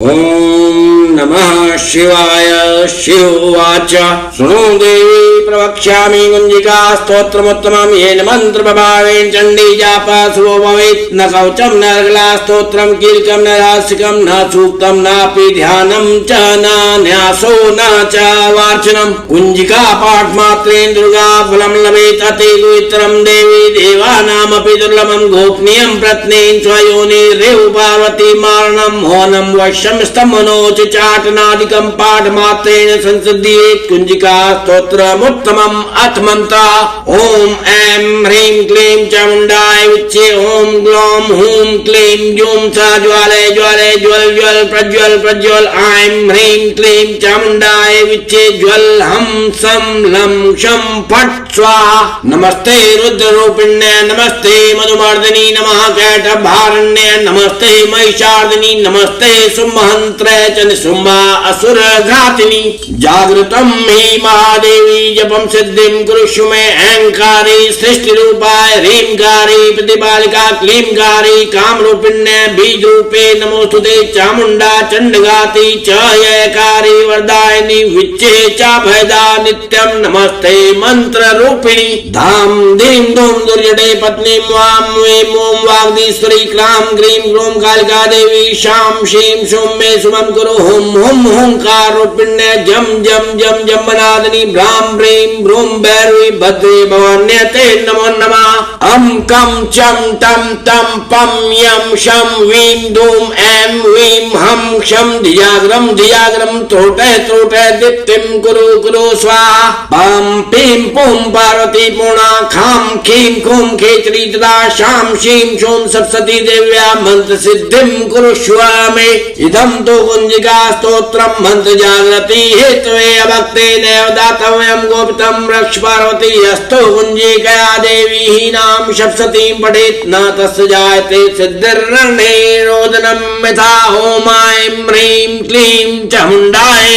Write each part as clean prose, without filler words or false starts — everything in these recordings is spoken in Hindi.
ओम नमः शिवाय। शिवोवाच शृणु देवी प्रवक्ष्यामि कुञ्जिका स्तोत्रमुत्तमं येन मन्त्रप्रभावेन चण्डी जापासुरो भवेत्। न कवचं न अर्गला स्तोत्रं कीलकं न रासिकं न सूक्तं नापि ध्यानं च न न्यासो न च वार्चनं। कुञ्जिका पाठमात्रेण दुर्गा फलं लभेत् अति दुहितरं देवी देवानामपि दुर्लभं। गोपनीयं प्रत्नेन स्वयोनिरेव पार्वती मारणं मौनं वश्यं स्तमनोच चाटनादिकं पाठमात्रेण संसिद्ध्येत्। कुञ्जिका स्तोत्रमुत्तमम् अथ मन्त्रः ओम ऐं ह्रीं क्लीं चामुण्डाय विच्चे ओम ग्लौं हूं क्लीं जूं सा ज्वालय ज्वालय ज्वल ज्वल प्रज्वल प्रज्वल। ऐं ह्रीं क्लीं चामुण्डाय विच्चे ज्वल हं सं लं शं फट् स्वाहा। नमस्ते रुद्ररूपिण्ये नमस्ते मधुमर्दिनी नमः कैटभारण्ये नमस्ते महिषार्दिनी नमस्ते सुमहन्त्रे च निशुम्भा असुर घातिनी। जागृतं हि महादेवी जपं सिद्धिं कुरुषु मे। ऐंकारी सृष्टि रूपाय ह्रींकारी प्रतिपालिका क्लींकारी कामरूपिण्ये बीज रूपे नमोस्तुते। चामुण्डा चण्डघाती च ययकारी वरदायिनी विच्चे च भयदा नित्यं नमस्ते मंत्र रूपिणी। धाम धीं धूम दुर्जटे पत्नीं वां वें ओं वाग्दीश्वरी क्रां ग्रीं ग्रूं कालिका देवी शां शीं शूं मे शुभं कुरु। हुं हुं हुंकार रूपिण्ये जम जम जम जम्बनादिनी भ्रां प्रीं भ्रूं भैरवी भद्रे भवान्यते नमो नमः। अं कं चं तं तं पं यं शं वीं धूं ऐं वीं हं शं धियाग्रं धियाग्रं त्रोटय त्रोटय दीप्तिं कुरु कुरु स्वाहा। पं पीं पुं पार्वती पूर्णा खां खीं खूं खेचरी तदा शां शीं शूं सप्तशती देव्या मंत्र सिद्धिं कुरुष्व मे। इदं तो कुञ्जिका स्तोत्रं मंत्र जागृति हेतवे अभक्ते नैव दातव्यं गोपितं रक्ष पार्वती। यस्तो कुञ्जिकया देवी हीनां सप्तशतीं पठेत् न तस्य जायते सिद्धिर्नरणे रोदनं यथा। ओम ऐं ह्रीं क्लीं चामुण्डाय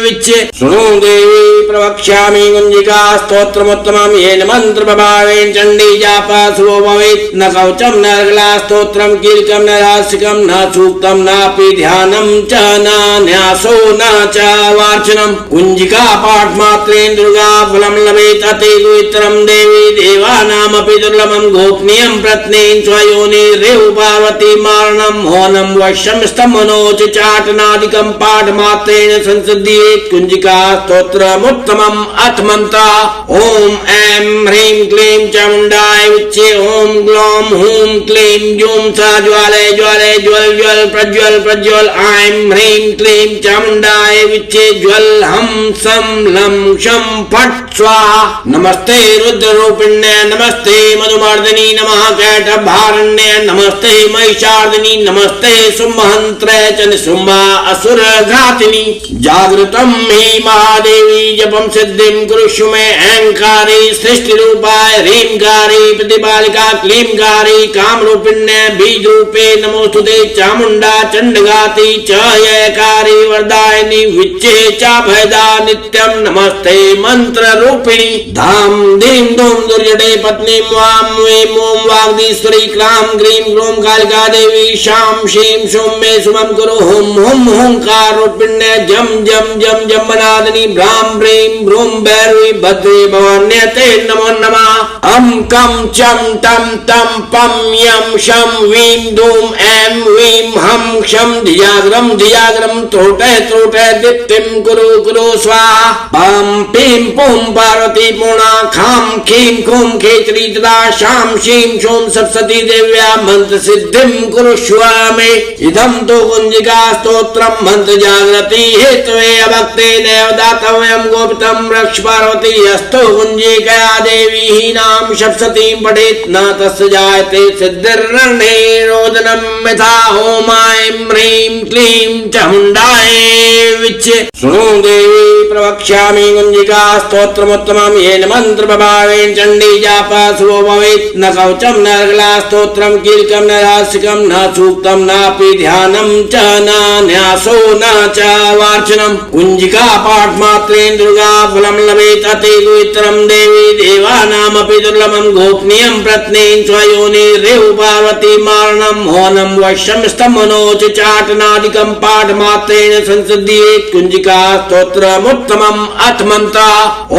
विच्चे शृणु देवी प्रवक्ष्यामि कुञ्जिका स्तोत्रमुत्तमं येन मन्त्रप्रभावेन चण्डी जापासुरो भवेत्। न कवचं न अर्गला स्तोत्रं कीलकं न रासिकं न सूक्तं नापि ध्यानं च न न्यासो न च वार्चनं। कुञ्जिका पाठमात्रेण दुर्गा फलं लभेत् अति दुहितरं देवी देवानामपि दुर्लभं। गोपनीयं प्रत्नेन स्वयोनिरेव पार्वती मारणं मौनं वश्यं स्तमनोच चाटनादिकं पाठमात्रेण संसिद्ध्येत्। कुञ्जिका स्तोत्रमुत्तमम् अथ मन्त्रः ओम ऐं ह्रीं क्लीं चामुण्डाय विच्चे ओम ग्लौं हूं क्लीं जूं सा ज्वालय ज्वालय ज्वल ज्वल प्रज्वल प्रज्वल। ऐं ह्रीं क्लीं चामुण्डाय विच्चे ज्वल हं सं लं शं फट् स्वाहा। नमस्ते रुद्ररूपिण्ये नमस्ते मधुमर्दिनी नमः कैटभारण्ये नमस्ते महिषार्दिनी नमस्ते सुमहन्त्रे च निशुम्भा असुर घातिनी। जागृतं हि महादेवी जपं सिद्धिं कुरुषु मे। ऐंकारी सृष्टि रूपाय ह्रींकारी प्रतिपालिका क्लींकारी कामरूपिण्ये बीज रूपे नमोस्तुते। चामुण्डा चण्डघाती च ययकारी वरदायिनी विच्चे च भयदा नित्यं नमस्ते मंत्र रूपिणी। धाम धीं धूम दुर्जटे पत्नीं वां वें ओं वाग्दीश्वरी क्रां ग्रीं ग्रूं कालिका देवी शां शीं शूं मे शुभं कुरु। हुं हुं हुंकार रूपिण्ये जम जम जम जम्बनादिनी भ्रां प्रीं भ्रूं भैरवी भद्रे भवान्यते नमो नमः। अं कं चं तं तं पं यं शं वीं धूं ऐं वीं हं शं धियाग्रं धियाग्रं त्रोटय त्रोटय दीप्तिं कुरु कुरु स्वाहा। पं पीं पुं पार्वती पूर्णा खां खीं खूं खेचरी तदा शां शीं शूं सप्तशती देव्या मंत्र सिद्धिं कुरुष्व मे। इदं तो कुञ्जिका स्तोत्रं मंत्र जागृति हेतवे अभक्ते नैव दातव्यं गोपितं रक्ष पार्वती। यस्तो कुञ्जिकया देवी हीनां सप्तशतीं पठेत् न तस्य जायते सिद्धिर्नरणे रोदनं यथा। ओम ऐं ह्रीं क्लीं चामुण्डाय विच्चे शृणु देवी प्रवक्ष्यामि कुञ्जिका स्तोत्रमुत्तमं येन मन्त्रप्रभावेन चण्डी जापासुरो भवेत् न कवचं न स्तोत्रं कीलकं न रासिकं न सूक्तं नापि ध्यानं च न न्यासो न च वार्चनं कुञ्जिका पाठमात्रेण दुर्गा फलं लभेत् अति दुहितरं देवी देवानामपि दुर्लभं गोपनीयं प्रत्नेन स्वयोनिरेव पार्वती मारणं मौनं वश्यं स्तमनोच चाटनादिकं पाठमात्रेण संसिद्ध्येत् कुञ्जिका स्तोत्रमुत्तमम् अथ मन्त्र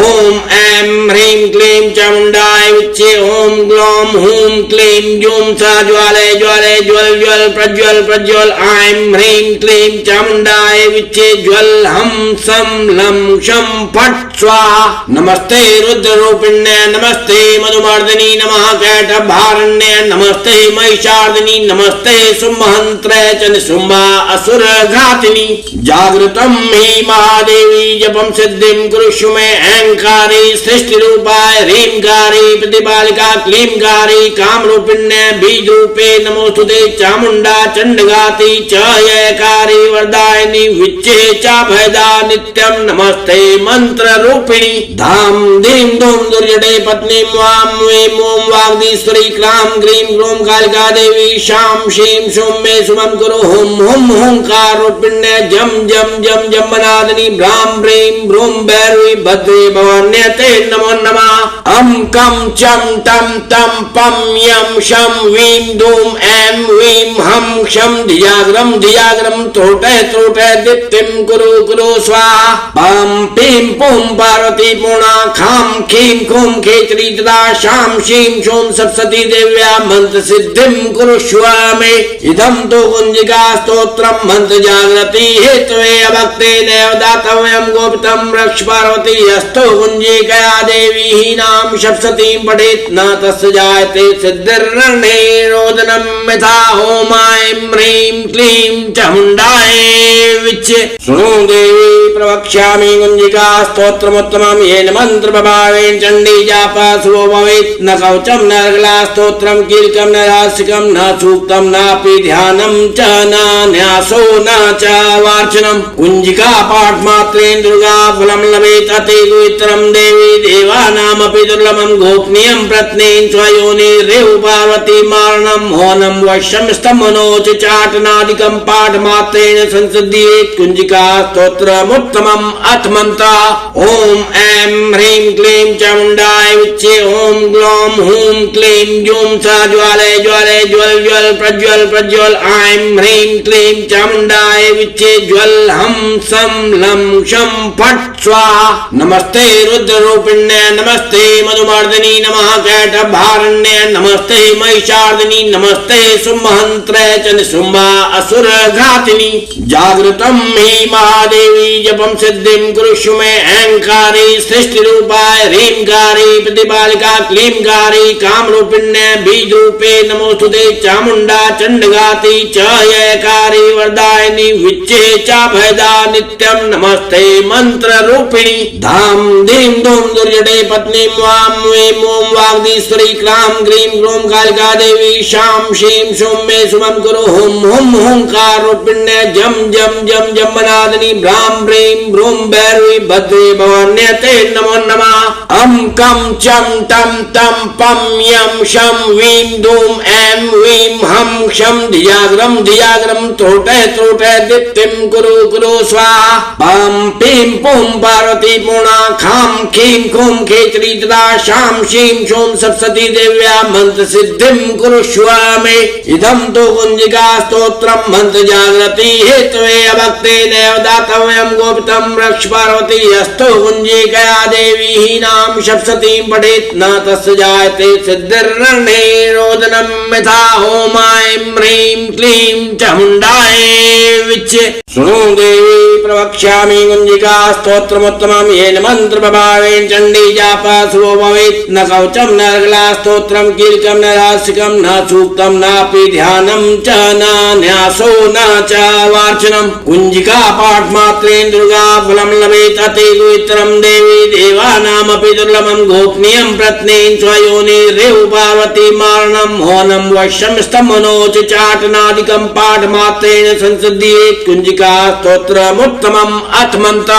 ॐ ऐं ह्रीं क्लीं चामुण्डाय विच्चे ॐ ग्लौं हूं क्लीं जूं सा ज्वालय ज्वालय ज्वल ज्वल प्रज्वल प्रज्वल ऐं ह्रीं क्लीं चामुण्डाय विच्चे ज्वल हं सं लं शं फट् स्वाहा नमस्ते रुद्ररूपिण्ये नमस्ते मधुमर्दिनी नमः कैटभारण्ये नमस्ते महिषार्दिनी नमस्ते सुमहन्त्रे च निशुम्भा असुरघातिनी जागृतं हि महादेवी जपं सिद्धिं कुरुषु मे ऐंकारी सृष्टिरूपाय ह्रींकारी प्रतिपालिका क्लींकारी कामरूपिण्ये बीजरूपे नमोस्तुते चामुण्डा चण्डघाती च यकारी वरदायिनी विच्चे च भयदा नित्यं नमस्ते मंत्ररूपिणी धाम धीम धूम दुर्जटे पत्नीं वां वें ओं वाग्दीश्वरी क्रां ग्रीं ग्रूं कालिका देवी शां शीं शूं मे शुभं कुरु हुं हुं हुंकार रूपिण्ये जम जम जम जम्बनादिनी भ्रां प्रीं भ्रूं भैरवी भद्रे भवान्यते नमो नमः अं कं चं तं तं पं यं शं वीं धूं ऐं वीं हं शं धियाग्रं धियाग्रं त्रोटे त्रोटे दीप्तिं कुरु कुरु स्वाहा पं पीं पुं पार्वती पूर्णा खां खीं खूं खेचरी तदा शां शीं शूं सप्तशती देव्या मंत्र सिद्धिं कुरुष्व मे इदं तु कुञ्जिका स्तोत्रं मंत्र जागृति हेतवे अभक्ते नैव दातव्यं गोपितं रक्ष पार्वती यस्तो कुञ्जिकया देवी हीनां सप्तशतीं पठेत् न तस्य जायते सिद्धिर्रणे रोदनं यथा ॐ ऐं ह्रीं क्लीं चामुण्डाय विच्चे शृणु देवी प्रवक्ष्यामि कुञ्जिका स्तोत्रमुत्तमं येन मन्त्रप्रभावेन चण्डी जापासुरो भवेत् न कवचं न स्तोत्रं कीलकं न रासिकं न सूक्तं नापि ध्यानं च न न्यासो न च वार्चनं कुञ्जिका पाठमात्रेण दुर्गा फलं लभेत् अति दुहितरं देवी देवानामपि दुर्लभं गोपनीयं प्रत्नेन स्वयोनिरेव पार्वती मारणं मौनं वश्यं स्तमनोच चाटनादिकं पाठमात्रेण संसिद्ध्येत् कुञ्जिका स्तोत्रमुत्तमम् अथ मन्त्र ॐ ऐं ह्रीं क्लीं चामुण्डाय विच्चे ॐ ग्लौं हूं क्लीं जूं सा ज्वालय ज्वालय ज्वल ज्वल प्रज्वल प्रज्वल ऐं ह्रीं क्लीं चामुण्डाय विच्चे ज्वल हं सं लं शं फट् स्वाहा नमस्ते रुद्ररूपिण्ये नमस्ते मधुमर्दिनी नमः कैटभारण्ये नमस्ते महिषार्दिनी नमस्ते सुमहन्त्रे च निशुम्भा असुरघातिनी जागृतं हि महादेवी जपं सिद्धिं कुरुषु मे ऐंकारी सृष्टिरूपाय ह्रींकारी प्रतिपालिका क्लींकारी कामरूपिण्ये बीजरूपे नमोस्तुते चामुण्डा चण्डघाती च यकारी वरदायिनी विच्चे च भयदा नित्यं नमस्ते मंत्ररूपिणी धाम धीम धूम दुर्जटे पत्नीं वां वें ओं वाग्दीश्वरी क्रां ग्रीं ग्रूं कालिका देवी शां शीं शूं मे शुभं कुरु हुं हुं हुंकार रूपिण्ये जम जम जम जम्बनादिनी भ्रां प्रीं भ्रूं भैरवी भद्रे भवान्यते नमो नमः अं कं चं तं तं पं यं शं वीं धूं ऐं वीं हं शं धियाग्रं धियाग्रं त्रोटे त्रोटे दीप्तिं कुरु कुरु स्वाहा पं पीं पुं पार्वती पूर्णा खां खीं खूं खेचरी तदा शां शीं शूं सप्तशती देव्या मंत्र सिद्धिं कुरुष्व मे इदं तु कुञ्जिका स्तोत्रं मंत्र जागृति हेतवे अभक्ते नैव दातव्यं गोपितं रक्ष पार्वती यस्तो कुञ्जिकया देवी हीनां सप्तशतीं पठेत् न तस्य जायते सिद्धिर्रणे रोदनं यथा ॐ ऐं ह्रीं क्लीं चामुण्डाय विच्चे शृणु देवी प्रवक्ष्यामि कुञ्जिका स्तोत्रमुत्तमं येन मन्त्रप्रभावेन चण्डी जापासुरो भवेत् न कवचं न स्तोत्रं कीलकं न रासिकं न सूक्तं नापि ध्यानं च न न्यासो न च वार्चनं कुञ्जिका पाठमात्रेण दुर्गा फलं लभेत् अति दुहितरं देवी देवानामपि दुर्लभं गोपनीयं प्रत्नेन स्वयोनिरेव पार्वती मारणं मौनं वश्यं स्तमनोच चाटनादिकं पाठमात्रेण संसिद्ध्येत् कुञ्जिका स्तोत्रमुत्तमम् स्तोत्रमुत्तमम् अथ मंत्र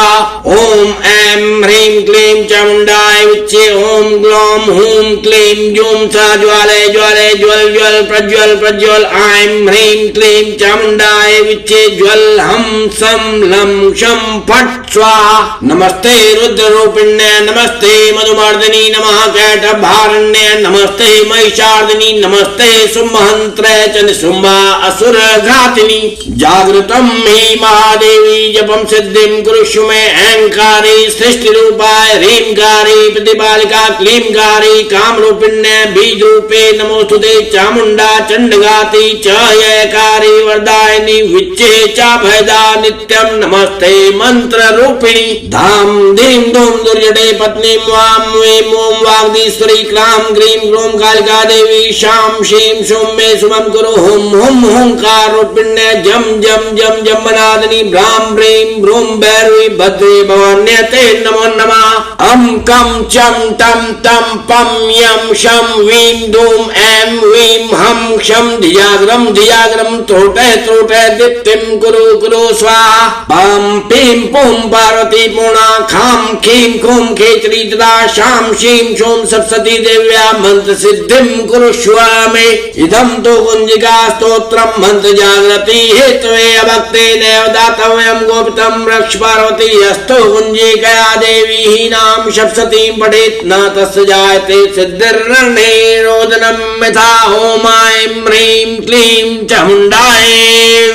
ओम ऐं ह्रीं क्लीं चामुण्डाय विच्चे ओम ग्लौं हूं क्लीं जूं सा ज्वाले ज्वाले ज्वल ज्वल प्रज्वल प्रज्वल ऐं ह्रीं क्लीं चामुण्डाय विच्चे ज्वल हम सम लं शं फट् स्वाहा। नमस्ते रुद्ररूपिण्ये नमस्ते मधुमर्दिनी नमः कैटभारण्ये नमस्ते महिषार्दिनी नमस्ते सुमहन्त्रे च निशुम्भा असुर घातिनी। जागृतं हि महादेवी जपं सिद्धिं कुरुषु मे ऐंकारी सृष्टिरूपाय ह्रींकारी प्रतिपालिका क्लींकारी कामरूपिण्ये बीजरूपे नमोस्तुते चामुण्डा चण्डघाती च यकारी वरदायिनी विच्चे चाभयदा नित्यं नमस्ते मंत्र रूपिणी। धाम धीं धूम दुर्जटे पत्नी वां वें ओं वाग्दीश्वरी क्लां ग्रीं ग्लूं कालिका देवी शां शीं शूं मे शुभं कुरु हुं हुं हुंकार रूपिण्ये जम जम जम जम्बनादिनी भ्रां ह्रीं भ्रूं भैरवी भद्रे भवान्ये ते नमो नमः। अं कं चं तं तं पं यं शं वीं धूं ऐं वीं हं क्षं धियाग्रं धियाग्रं त्रोटे त्रोटे दीप्तिं कुरु कुरु स्वाहा। पं पीं पुं पार्वती पूर्णा खां खीं खूं खेचरी तदा शां शीं शूं सप्तशती देव्या मंत्र सिद्धिं कुरुष्व मे। इदं तु कुंजिका स्तोत्रं मंत्र जागृति हेतवे अभक्ते नैव दातव्यं गोपितं रक्ष पार्वती अस्तु कुंजिकया देवी हीनां सप्तशतीं पठेत् न तस्य जायते सिद्धिर्नरणे रोदनं यथा ओम ऐं ह्रीं क्लीं चामुण्डाय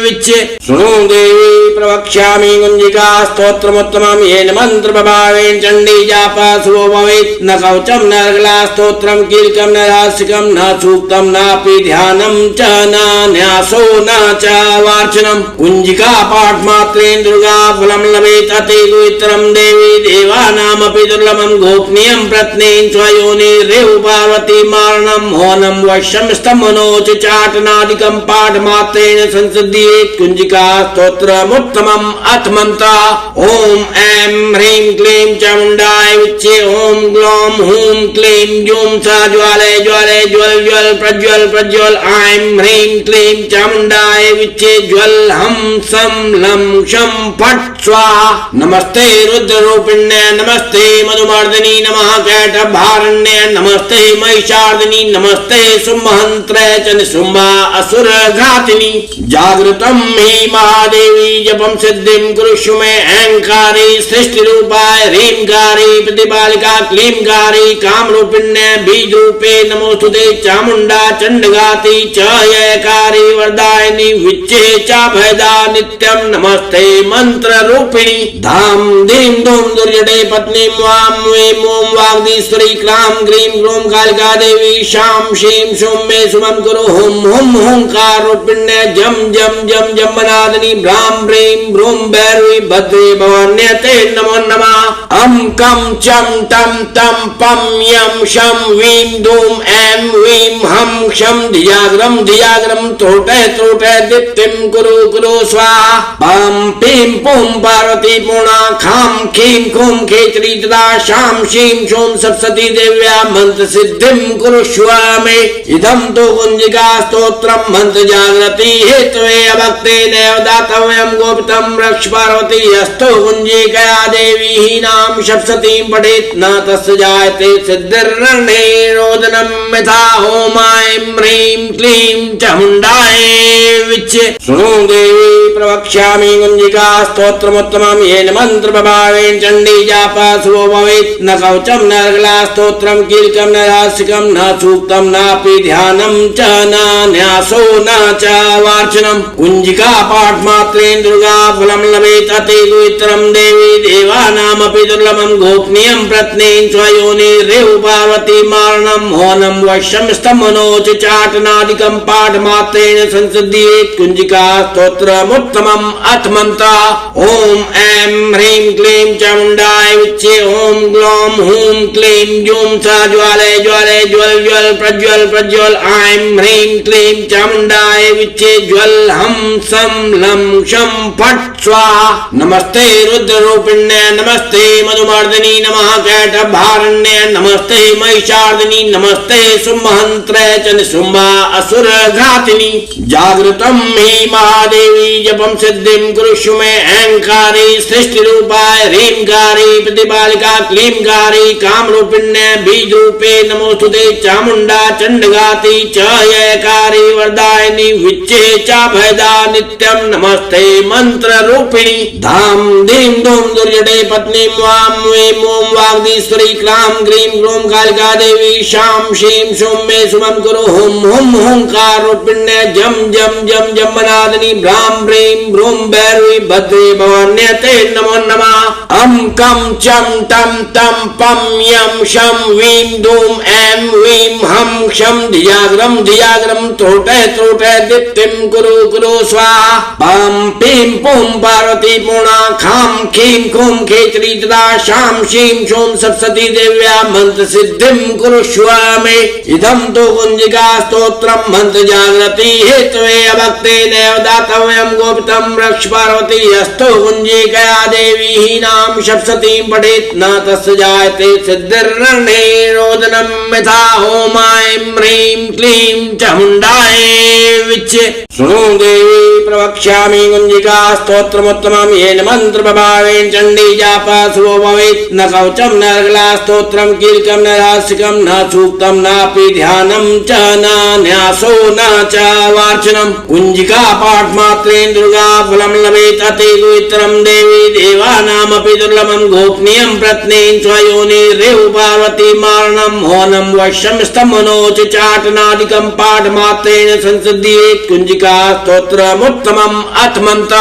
विच्चे। शृणु देवी प्रवक्ष्यामि कुंजिका स्तोत्रमुत्तमं येन मंत्र प्रभावेन चण्डी जापा शुभो भवेत्। न कवचं न अर्गला स्तोत्रं कीलकं न रासिकं न सूक्तं नापि ध्यानं च न न्यासो न च वार्चनं। कुंजिका पाठमात्रेण दुर्गा फलं लभेत् अति दुहितरं देवी देवानामपि दुर्लभं गोपनीयं प्रत्नेन स्वयोनिरेव पार्वती मारणं मौनं वश्यं स्तमनोच चाटनादिकं पाठमात्रेण संसिद्ध्येत्। कुंजिका स्तोत्रमुत्तमम् अथ मंत्र ओम ऐं ह्रीं क्लीं चामुण्डाय विच्चे ओम ग्लौं हूं क्लीं जूं सा ज्वाले ज्वाले ज्वल ज्वल प्रज्वल प्रज्वल ऐं ह्रीं क्लीं चामुण्डाय विच्चे ज्वल हम सम लं शं फट् स्वाहा। नमस्ते रुद्ररूपिण्ये नमस्ते मधुमर्दिनी नमः कैटभारण्ये नमस्ते महिषार्दिनी नमस्ते सुमहन्त्रे च निशुम्भा असुर घातिनी। जागृतं हि महादेवी जपं सिद्धिं कुरुषु मे ऐंकारी सृष्टिरूपाय ह्रींकारी प्रतिपालिका क्लींकारी कामरूपिण्ये बीजरूपे नमोस्तुते चामुण्डा चण्डघाती च यकारी वरदायिनी विच्चे चाभयदा नित्यं नमस्ते मंत्र रूपिणी। धाम धीं धूम दुर्जटे पत्नी वां वें ओं वाग्दीश्वरी क्लां ग्रीं ग्लूं कालिका देवी शां शीं शूं मे शुभं कुरु हुं हुं हुंकार रूपिण्ये जम जम जम जम्बनादिनी भ्रां ह्रीं भ्रूं भैरवी भद्रे भवान्ये ते नमो नमः। अं कं चं तं तं पं यं शं वीं धूं ऐं वीं हं क्षं धियाग्रं धियाग्रं त्रोटे त्रोटे दीप्तिं कुरु कुरु स्वाहा। पं पीं पुं पार्वती पूर्णा खां खीं खूं खेचरी तदा शां शीं शूं सप्तशती देव्या मंत्र सिद्धिं कुरुष्व मे। इदं तु कुंजिका स्तोत्रं मंत्र जागृति हेतवे अभक्ते नैव दातव्यं गोपितं रक्ष पार्वती अस्तु कुंजिकया देवी हीनां सप्तशतीं पठेत् न तस्य जायते सिद्धिर्नरणे रोदनं यथा ओम ऐं ह्रीं क्लीं चामुण्डाय विच्चे। शृणु देवी प्रवक्ष्यामि कुंजिका स्तोत्रमुत्तमं येन मंत्र प्रभावेन चण्डी जापा शुभो भवेत्। न कवचं न अर्गला स्तोत्रं कीलकं न रासिकं न सूक्तं नापि ध्यानं च न न्यासो न च वार्चनं। कुंजिका पाठमात्रेण दुर्गा फलं लभेत् अति दुहितरं देवी देवानामपि दुर्लभं गोपनीयं प्रत्नेन स्वयोनिरेव पार्वती मारणं मौनं वश्यं स्तमनोच चाटनादिकं पाठमात्रेण संसिद्ध्येत्। कुंजिका स्तोत्रमुत्तमम् अथ मंत्र ओम ऐं ह्रीं क्लीं चामुण्डाय विच्चे ओम ग्लौं हूं क्लीं जूं सा ज्वाले ज्वाले ज्वल ज्वल प्रज्वल प्रज्वल ऐं ह्रीं क्लीं चामुण्डाय विच्चे ज्वल हम सम लं शं फट् स्वाहा। नमस्ते रुद्ररूपिण्ये नमस्ते मधुमर्दिनी नमः कैटभारण्ये नमस्ते महिषार्दिनी नमस्ते सुमहन्त्रे च निशुम्भा असुर घातिनी। जागृतं हि महादेवी जपं सिद्धिं कुरुषु मे मे अहंकारी सृष्टि रूपाय ह्रींकारी प्रतिपालिका क्लींकारी काम रूपिण्य बीज रूपे नमोस्तुते चामुंडा चंडगाति च यकारी वरदायिनी विच्चे च भयदा नित्यं नमस्ते मंत्र रूपिणी धाम धीम धूम दुर्जटे पत्नी वाम वें ओम वाग्दीश्वरी क्लाम ग्रीम ग्लोम कालिका देवी शाम शीम शुम मे शुभम कुरु हुम हुम हुंकार रूपिण्य जम जम जम जमनादिनी भ्राम ब्रीम ब्रूम भैरवी भद्रे भवान्यते नमो नमः अम कम चम टम तम पम यम शम वीम धूम एम वीम हम शम धियाग्रम धियाग्रम त्रोटे त्रोटे दीप्तिम कुरु कुरु स्वाहा पम पीम पुम पार्वती पूर्णा खाम खीम खुम खेचरी तदा शाम शीम शोम सप्तती देव्या मंत्र सिद्धिम कुरु स्वामे इदम तो कुंजिका स्तोत्रम मंत्र जागृति हेतवे अभक्ते नैव दातव्यम गोपितम रक्ष पार्वती अस्तो कुंजिकया देवी ही नाम सप्ततीं पठेत् न तस्य जायते सिद्धिर्रणे रोदनम यथा ओम ऐं ह्रीं क्लीं चामुण्डाय विच्चे शृणु देवी प्रवक्ष्यामि कुंजिका स्तोत्रमुत्तमं येन मंत्र प्रभावेन चण्डी जापा शुभो भवेत् न कवचं न अर्गला स्तोत्रं कीलकं न रासिकं न सूक्तं नापि ध्यानं च न न्यासो न च वार्चनं कुंजिका पाठ मात्रेण दुर्गा फलं लभेत् अति दुहितरं देवी देवानामपि दुर्लभं गोपनीयं प्रत्नेन स्वयोनिरेव पार्वती मारणं मौनं वश्यं स्तमनोच चाटनादिकं पाठ मात्रेण संसिद्ध्येत् कुंजिका स्तोत्रमुत्तमम् अथ मंत्र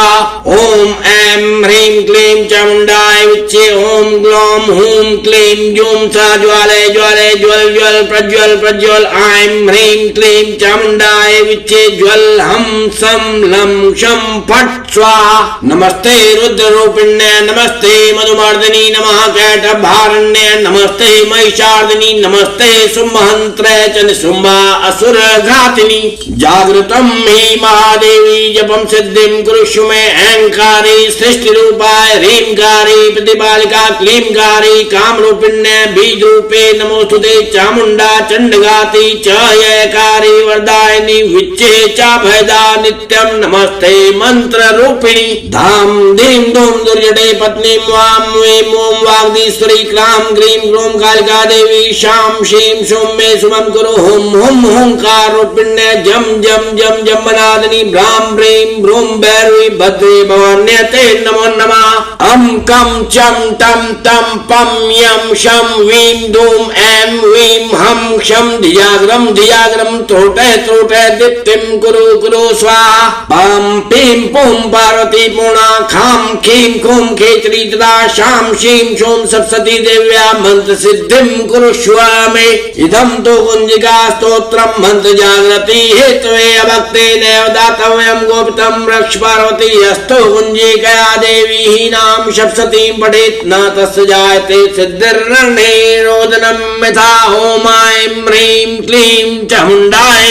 ओम ऐं ह्रीं क्लीं चामुण्डाय विच्चे ओम ग्लौं हूं क्लीं जूं सा ज्वाले ज्वाले ज्वल ज्वल प्रज्वल प्रज्वल ऐं ह्रीं क्लीं चामुण्डाय विच्चे ज्वल हम सम लं शं फट् स्वाहा नमस्ते रुद्र रूपिण्य नमस्ते मधुमर्दिनी नमः कैटभारण्य नमस्ते महिषार्दिनी नमस्ते शुम्भहन्त्रे च निशुम्भा असुर घातिनी जागृतं हि महादेवी जपं सिद्धिं कुरुष्व मे अहंकारी सृष्टि रूपाय ह्रींकारी प्रतिपालिका क्लींकारी काम रूपिण्य बीज रूपे नमोस्तुते चामुंडा चंडगाति च यकारी वरदायिनी विच्चे च भयदा नित्यं नमस्ते मंत्र रूपिणी धाम धीम धूम दुर्जटे पत्नी वाम वें ओम वाग्दीश्वरी क्लाम ग्रीम ग्लोम कालिका देवी शाम शीम शुम मे शुभम कुरु हुम हुम हुंकार रूपिण्य जम जम जम जमनादिनी भ्राम ब्रीम ब्रूम भैरवी भद्रे भवान्यते नमो नमः अम कम चम टम तम पम यम शम वीम धूम एम वीम हम शम धियाग्रम धियाग्रम त्रोटे त्रोटे दीप्तिम कुरु कुरु स्वाहा पम पीम पुम पार्वती पूर्णा खाम खीम खुम खेचरी तदा शाम शीम शोम सप्तती देव्या मंत्र सिद्धिम कुरु स्वामे इदम तो कुंजिका स्तोत्रम मंत्र जागृति हेतवे अभक्ते नैव दातव्यं गोपितं रक्ष पार्वती अस्तो कुंजिकया देवी ही नाम सप्ततीं पठेत् न तस्य जायते सिद्धिर्रणे रोदनम यथा ओम ऐं ह्रीं क्लीं चामुण्डाय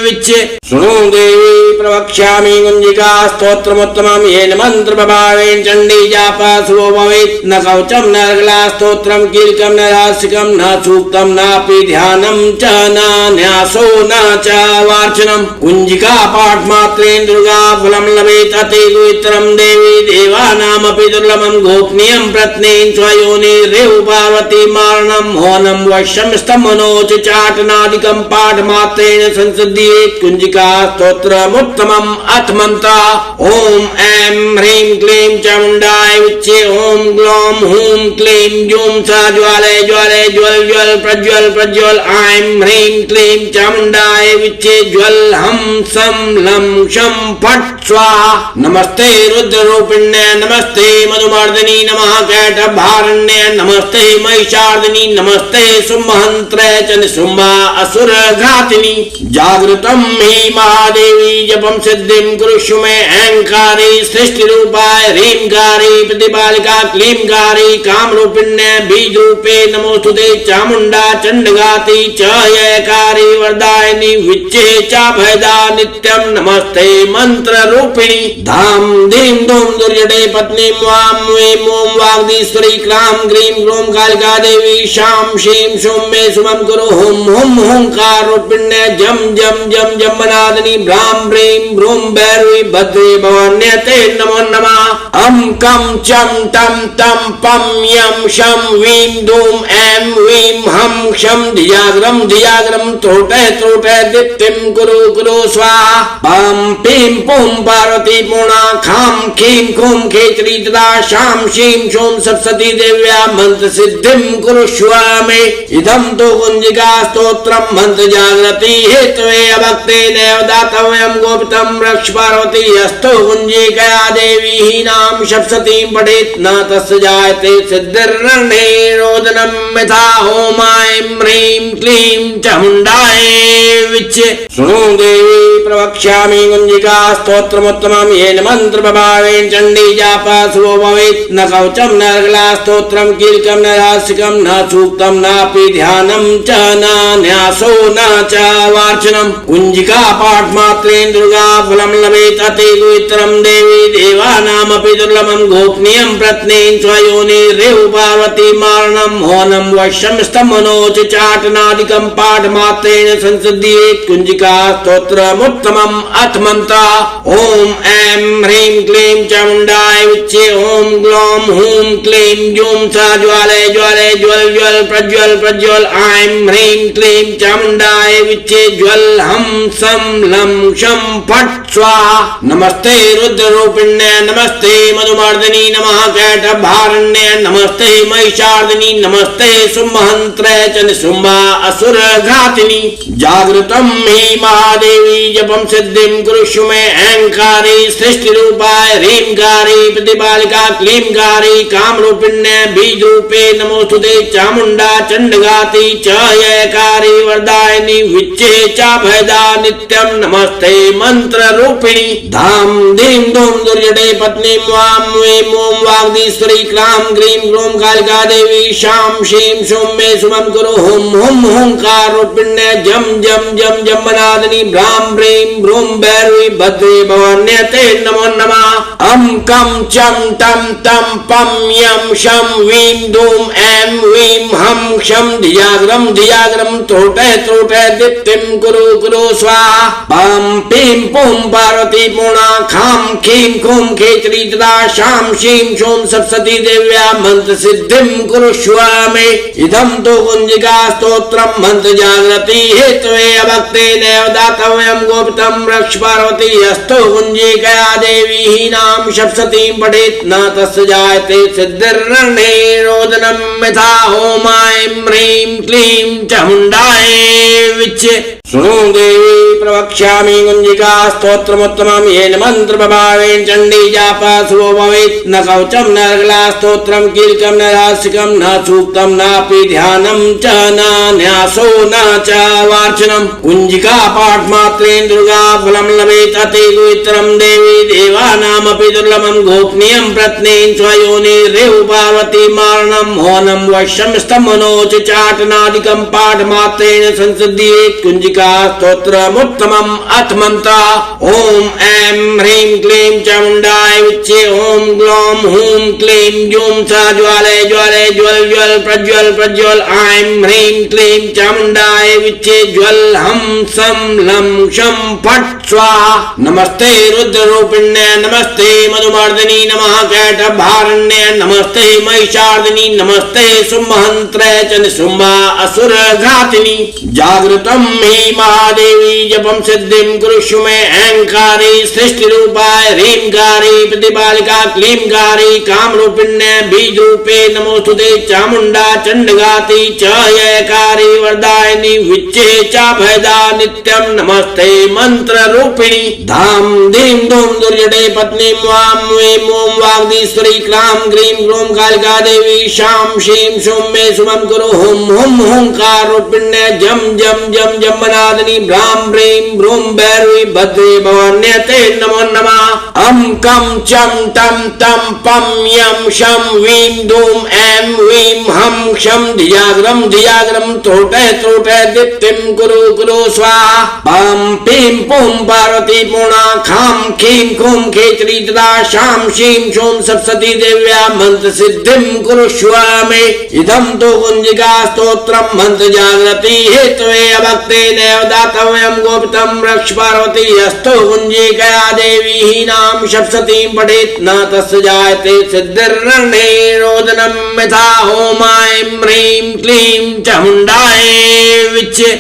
विच्चे शृणु देवी प्रवक्ष्यामि कुंजिका स्तोत्रमुत्तमं येन मंत्र प्रभावेन चण्डी जापा शुभो भवेत् न कवचं न अर्गला स्तोत्रं कीलकं न रासिकं न सूक्तं नापि ध्यानं च न न्यासो न च वार्चनं कुंजिका पाठ मात्रेण दुर्गा फलं लभेत् अति दुहितरं देवी देवानामपि दुर्लभं गोपनीयं प्रत्नेन स्वयोनिरेव पार्वती मारणं मौनं वश्यं स्तमनोच चाटनादिकं पाठ मात्रेण संसिद्ध्येत् कुंजिका स्तोत्रमुत्तमम् अथ मंत्र ओम ऐं ह्रीं क्लीं चामुण्डाय विच्चे ओम ग्लौं हूं क्लीं जूं सा ज्वाले ज्वाले ज्वल ज्वल प्रज्वल प्रज्वल ऐं ह्रीं क्लीं चामुण्डाय विच्चे ज्वल हम सम लं शं फट् स्वाहा नमस्ते रुद्र रूपिण्य नमस्ते मधुमर्दिनी नमः कैटभारण्य नमस्ते महिषार्दिनी नमस्ते शुम्भहन्त्रे च निशुम्भा असुर घातिनी जागृतं हि महादेवी जपं सिद्धिं कुरुष्व मे अहंकारी सृष्टि रूपाय ह्रीं ह्रींकारी प्रतिपालिका क्लींकारी कामरूपिण्य बीजरूपे नमोस्तुते चामुण्डा चण्डघाती च जयकारी वरदायिनी विच्चे च भयदा नित्यं नमस्ते मंत्ररूपिणी धाम धीं धूम दुर्जटे पत्नी वां वें ओं वाग्दीश्वरी क्रां ग्रीं ग्रूं कालिका देवी शां शीं शूं मे शुभं कुरु हुं हुं हुंकार रूपिण्य जम जम जम जम्बनादिनी भ्रां ब्रीं ब्रूं भैरवी भद्रे भवान्यते नमो नमः अं कं चं तं तं पं यं शं वीं धूं ऐं वीं हं क्षं धियाग्रं धियाग्रं त्रोटय त्रोटय दीप्तिं कुरु कुरु स्वाहा पं पीं पुं पार्वती पूर्णा खां खीं खूं खेचरी तदा शां शीं शूं सप्तशती देव्या मंत्र सिद्धिं कुरुष्व मे इदं तु कुंजिका स्तोत्रं मंत्र जागृति हेतवे अभक्ते नैव दातव्यं गोपितं रक्ष पार्वती अस्तु कुंजिकया देवी नाम सप्तशतीं पठेत् न तस्य जायते सिद्धिर्नरणे रोदनं यथा ओम ऐं ह्रीं क्लीं चामुण्डाय विच्चे शृणु देवी प्रवक्ष्यामि कुंजिका स्तोत्रमुत्तमं येन मंत्र प्रभावेन चंडी जापा शुभो भवेत् न कवचं न अर्गला स्तोत्रं कीलकं न रासिकं न सूक्तं नापि ध्यानं च न न्यासो न च वार्चनं कुंजिका पाठ मात्रेण दुर्गा फलं लभेत् अति पवित्रं देवी देवानामपि दुर्लभं गोपनीयं प्रत्नेन स्वयोनिरेव पार्वती मारणं मौनं वश्यं स्तमनोच चाटनादिकं पाठ मात्रेण संसिद्ध्येत् कुंजिका स्तोत्रमुत्तमम् अथ मंत्र ओम ऐं ह्रीं क्लीं चामुण्डाय विच्चे ओम ग्लौं हूं क्लीं जूं सा ज्वालय ज्वालय ज्वल ज्वल प्रज्वल प्रज्वल ऐं ह्रीं क्लीं चामुण्डाय विच्चे ज्वल हं सं लं शं फट् स्वाहा नमस्ते रुद्ररूपिण्य नमस्ते मधुमर्दिनी नमः कैटभारण्य नमस्ते महिषार्दिनी नमस्ते शुम्भहन्त्रे च निशुम्भा असुरघातिनी जागृतं हि महादेवी जपं सिद्धिं कुरुष्व मे ऐंकारी सृष्टिरूपाय ह्रींकारी प्रतिपालिका क्लींकारी कामरूपिण्य बीजरूपे नमोस्तुते चामुण्डा चण्डघाती च जयकारी वरदायिनी विच्चे च भयदा नित्यं नमस्ते मंत्ररूपिणी धाम धीं धूम दुर्जटे पत्नी वां वें ओं वाग्दीश्वरी क्रां ग्रीं ग्रूं कालिका देवी शां शीं शूं मे शुभं कुरु हुं हुं हुंकार रूपिण्य जम जम जम जम्बनादिनी भ्रां ब्रीं ब्रूं भैरवी भद्रे भवान्यते नमो नमः अं कं चं तं तं पं यं शं वीं धूं ऐं वीं हं क्षं धियाग्रं धियाग्रं त्रोटय त्रोटय दीप्तिं कुरु कुरु स्वाहा पं पीं पुं पार्वती पूर्णा खां खीं खूं खेचरी तदा शां शीं शूं सप्तशती देव्या मंत्र सिद्धिं कुरुष्व मे इदं तु कुंजिका स्तोत्रं मंत्र जागृति हेतवे अभक्ते नैव दातव्यं गोपितं रक्ष पार्वती अस्तु कुंजिकया देवी नाम सप्तशतीं पठेत् न तस्य जायते सिद्धिर्नरणे रोदनं यथा ओम ऐं ह्रीं क्लीं चामुण्डाय विच्चे शृणु देवी प्रवक्ष्यामि कुंजिका स्तोत्रमुत्तमं येन मंत्र प्रभावेन चंडी जापा शुभो भवेत् न कवचं न अर्गला स्तोत्रं कीलकं न रासिकं न सूक्तं नापि ध्यानं च न न्यासो न च वार्चनं कुंजिका पाठ मात्रेण दुर्गा फलं लभेत् अति पवित्रं देवी देवानामपि दुर्लभं गोपनीयं प्रत्नेन स्वयोनिरेव पार्वती मारणं मौनं वश्यं स्तमनोच चाटनादिकं पाठ मात्रेण संसिद्ध्येत् कुंजिका स्तोत्रमुत्तमम् अथ मंत्र ओम ऐं ह्रीं क्लीं चामुण्डाय विच्चे ओम ग्लौं हूं क्लीं जूं सा ज्वालय ज्वालय ज्वल ज्वल प्रज्वल प्रज्वल ऐं ह्रीं क्लीं चामुण्डाय विच्चे ज्वल हं सं लं शं फट् स्वाहा नमस्ते रुद्ररूपिण्य नमस्ते मधुमर्दिनी नमः कैटभारण्य नमस्ते महिषार्दिनी नमस्ते शुम्भहन्त्रे च निशुम्भा असुरघातिनी जागृतं हि महादेवी जपं सिद्धिं कुरुष्व मे ऐंकारी सृष्टिरूपाय ह्रींकारी प्रतिपालिका क्लींकारी कामरूपिण्य बीजरूपे नमोस्तुते चामुण्डा चण्डघाती च जयकारी वरदायिनी विच्चे च भयदा नित्यं नमस्ते मंत्ररूपिणी धाम धीं धूम दुर्जटे पत्नी वां वें ओं वाग्दीश्वरी क्रां ग्रीं ग्रूं कालिका देवी शां शीं शूं मे शुभं कुरु हुं हुं हुंकार रूपिण्य जम जम जम जम्बना प्रसादिनी भ्रां प्रीं भ्रूं भैरवी भद्रे भवान्यते नमो नमः। अं कं चं टं तं पं यं शं वीं धूं ऐं वीं हं क्षं धियाग्रं त्रोटे त्रोटे दीप्तिं कुरु कुरु स्वाहा। पं पीं पुं पार्वती पूर्णा खां खीं खूं खेचरी तदा शां शीं शूं सप्तती देव्या मंत्र सिद्धिं कुरुष्व मे। इदं तो कुंजिका स्तोत्रं मंत्र जागृति हेतवे अभक्ते देवदातव्यं गोपितं रक्ष पार्वती हस्तो कुंजिकया देवी हीनां सप्ततीं पठेत् न तस्य जायते सिद्धिर्रणे रोदनं यथा ओम ऐं ह्रीं क्लीं चामुण्डायै विच्चे।